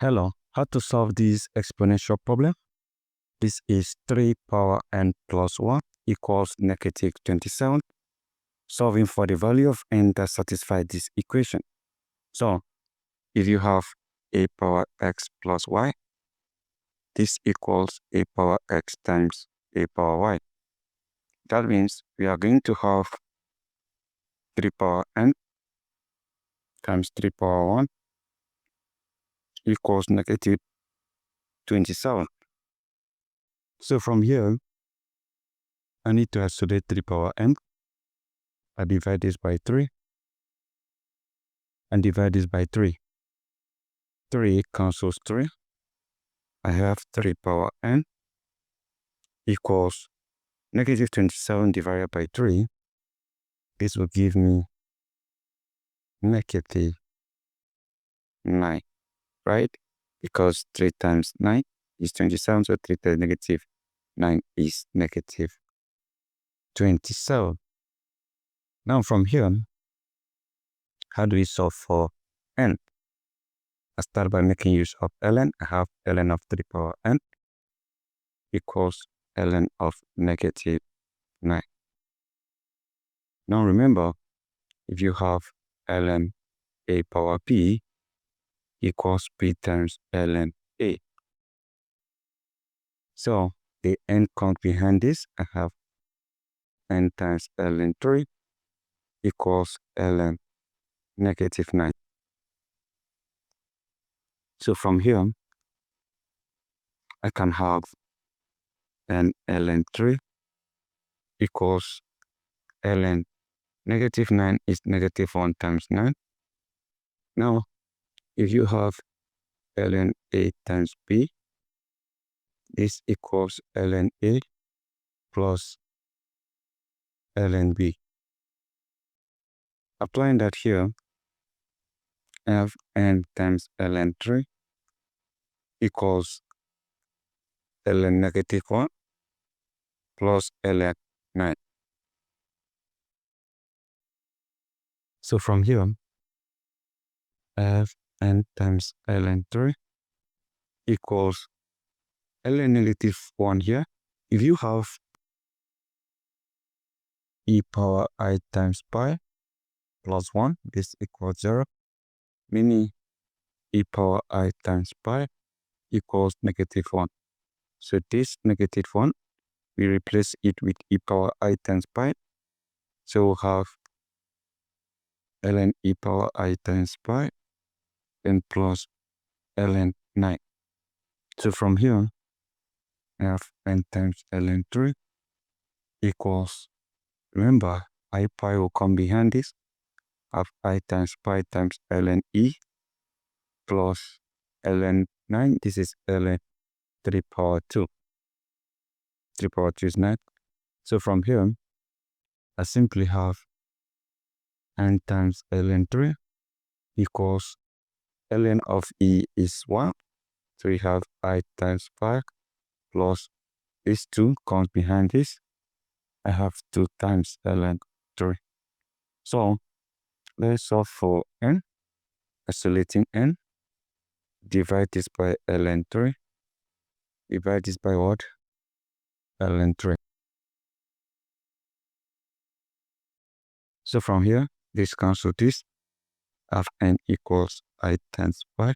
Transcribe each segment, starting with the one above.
Hello, how to solve this exponential problem? This is 3 power n plus 1 equals negative 27. Solving for the value of n that satisfies this equation. So, if you have a power x plus y, this equals a power x times a power y. That means we are going to have 3 power n times 3 power 1 equals negative 27. So from here, I need to isolate 3 power n. I divide this by 3 and divide this by 3. 3 cancels 3. I have 3 power n equals negative 27 divided by 3. This will give me negative 9, right? Because 3 times 9 is 27, so 3 times negative 9 is negative 27. Now from here, how do we solve for n? I start by making use of ln. I have ln of 3 power n equals ln of negative 9. Now remember, if you have ln a power p equals p times ln a. So the n count behind this, I have n times ln 3 equals ln negative 9. So from here, I can have n ln 3 equals ln negative 9 is negative 1 times 9. Now, if you have ln a times b, this equals ln a plus ln b. Applying that here, I have n times ln 3 equals ln negative 1 plus ln 9. So from here, I have n times ln 3 equals ln negative 1 here. If you have e power I times pi plus 1, this equals 0, meaning e power I times pi equals negative 1. So this negative 1, we replace it with e power I times pi. So we'll have ln e power I times pi and plus ln 9. So from here, I have n times ln 3 equals, remember, I pi will come behind this, have I times pi times ln e plus ln 9. This is ln 3 power 2. 3 power 2 is 9. So from here, I simply have n times ln 3 equals ln of e is 1. So we have I times pi plus this 2 comes behind this. I have 2 times ln 3. So let's solve for n. Isolating n. Divide this by ln 3. Divide this by what? ln 3. So from here, this cancels this. Have n equals I times pi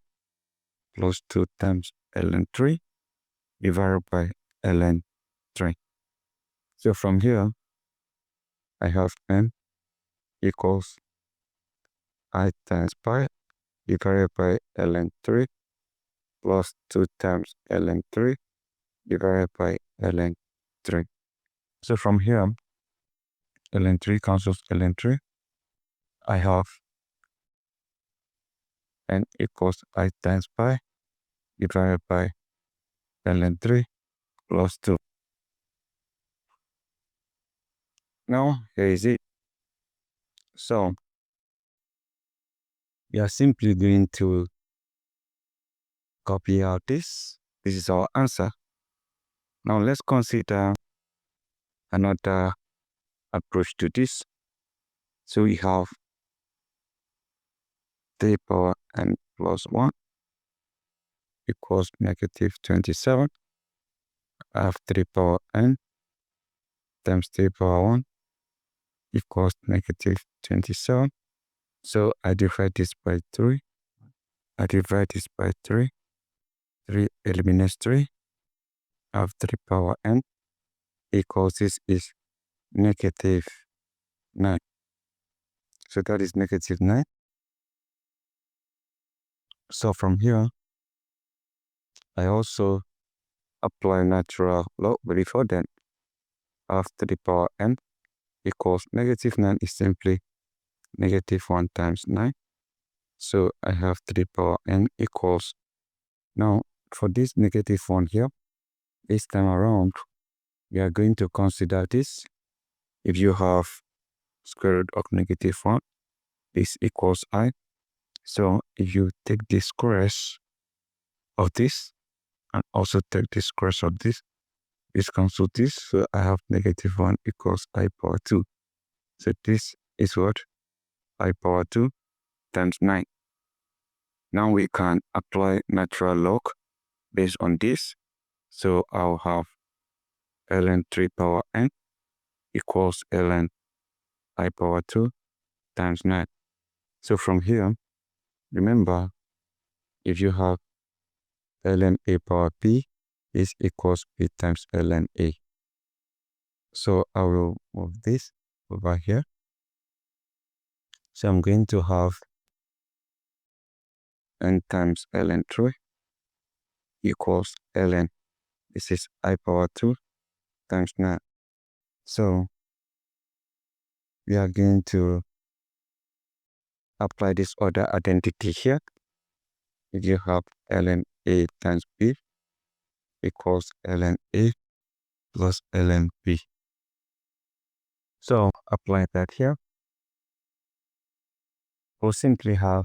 plus 2 times ln 3 divided by ln 3. So from here, I have n equals I times pi divided by ln 3 plus 2 times ln 3 divided by ln 3. So from here, ln 3 cancels ln 3. I have n equals I times pi divided by ln 3 plus 2. Now, here is it. So, we are simply going to copy out this. This is our answer. Now, let's consider another approach to this. So, we have 3 power n plus 1 equals negative 27. I have 3 power n times 3 power 1 equals negative 27. So I divide this by 3. I divide this by 3. 3 eliminates 3. I have 3 power n equals this is negative 9. So that is negative 9. So from here, I also apply natural log, but before that, I have 3 power n equals negative 9 is simply negative 1 times 9. So I have 3 power n equals, now for this negative 1 here, this time around, we are going to consider this. If you have square root of negative 1, this equals I. So if you take the squares of this and also take the squares of this cancel this. So I have negative 1 equals I power 2. So this is what? I power 2 times 9. Now we can apply natural log based on this. So I'll have ln 3 power n equals ln I power 2 times 9. So from here, remember, if you have ln a power b, this equals b times ln a. So I will move this over here. So I'm going to have n times ln 3 equals ln, this is I power 2 times 9. So we are going to apply this other identity here. If you have ln a times b equals ln a plus ln b. So apply that here. We'll simply have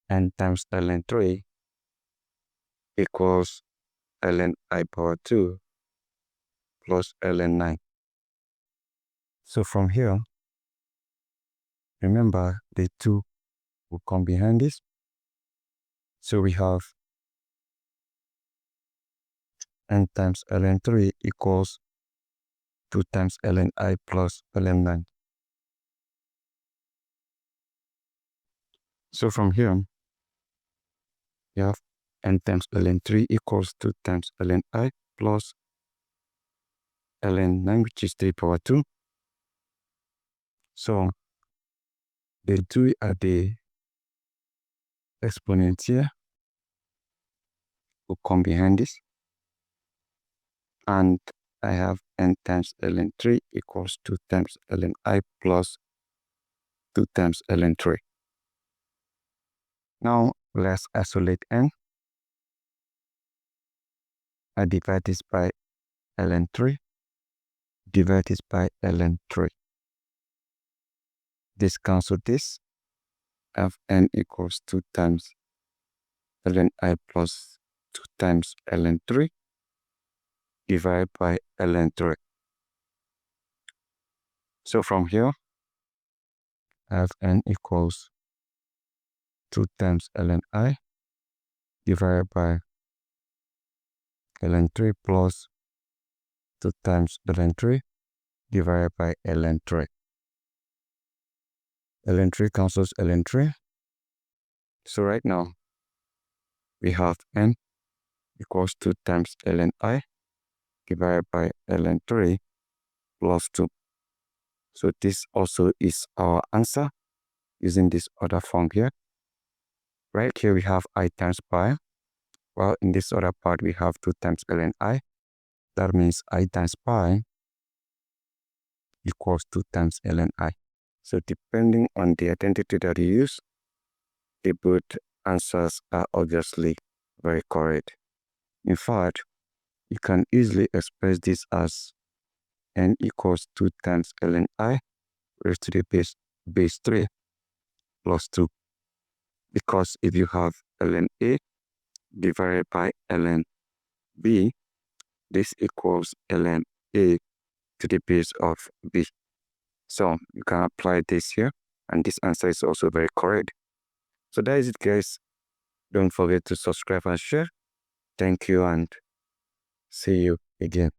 n times ln 3 equals ln I power 2 plus ln 9. So from here, remember the 2 will come behind this. So we have n times ln 3 equals 2 times ln I plus ln 9. So from here, we have n times ln 3 equals 2 times ln I plus ln 9, which is 3 power 2. So the 2 are the exponents here will come behind this. And I have n times ln 3 equals 2 times ln I plus 2 times ln 3. Now let's isolate n. I divide this by ln 3, divide this by ln 3. This cancel this. I have n equals 2 times ln I plus 2 times ln 3 divided by ln 3. So from here, I have n equals 2 times ln I divided by ln 3 plus 2 times ln 3 divided by ln 3. ln 3 cancels ln 3. So right now, we have n equals 2 times ln I divided by ln 3 plus 2. So this also is our answer using this other form here. Right here we have I times pi, while in this other part we have 2 times ln I. That means I times pi equals 2 times ln I. So depending on the identity that you use, the both answers are obviously very correct. In fact, you can easily express this as n equals 2 times ln I raised to the base 3 plus 2. Because if you have ln A divided by ln B, this equals ln A to the base of B. So you can apply this here, and this answer is also very correct. So that is it, guys. Don't forget to subscribe and share. Thank you and see you again.